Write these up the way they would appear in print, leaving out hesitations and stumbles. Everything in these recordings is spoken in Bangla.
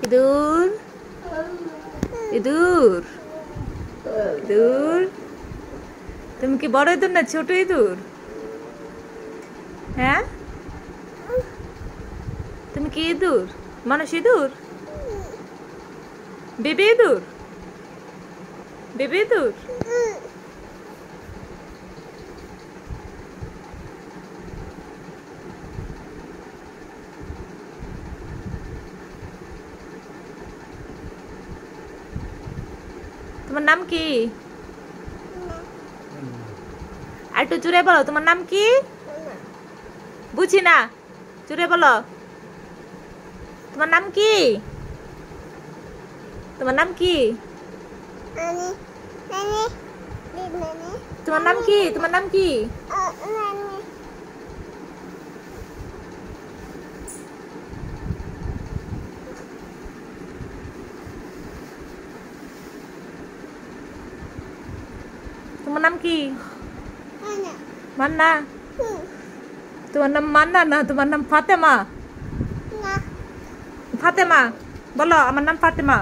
ইঁদুর ইঁদুর ইঁদুর তুমি কি বড় ইঁদুর না ছোট ইঁদুর? হ্যাঁ, তুমি কি ইঁদুর? মানুষ ইঁদুর? বেবি ইঁদুর? বেবি ইঁদুর? তোমার নাম কি? আর একটু জোরে বলো, তোমার নাম কি? বুঝি না, জোরে বলো। তোমার নাম কি? তোমার নাম কি? তোমার নাম কি? তোমার নাম কি? তোমার নাম কি? মান্না। তোমার নাম মান্না না, তোমার নাম ফাতেমা। ফাতেমা বলো, আমার নাম ফাতেমা।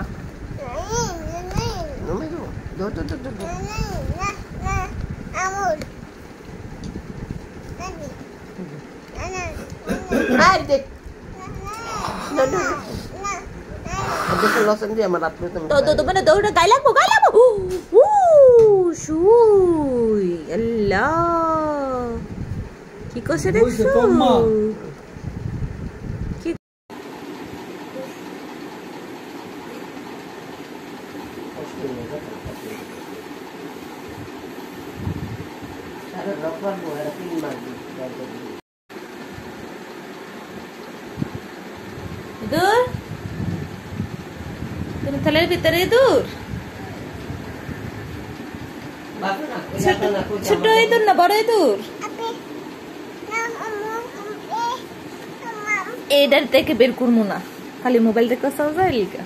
মানে দৌড়ে গায়ে লাগবো, গায়ে লাগবো। শুই আল্লাহ, কি করছে দেখছো? ইঁদুর, তুমি থালের ভিতরে ইঁদুর? ছোট ইঁদুর না বড় ইঁদুর? এটার থেকে বের করবো না, খালি মোবাইল দেখতে চাও লিখা।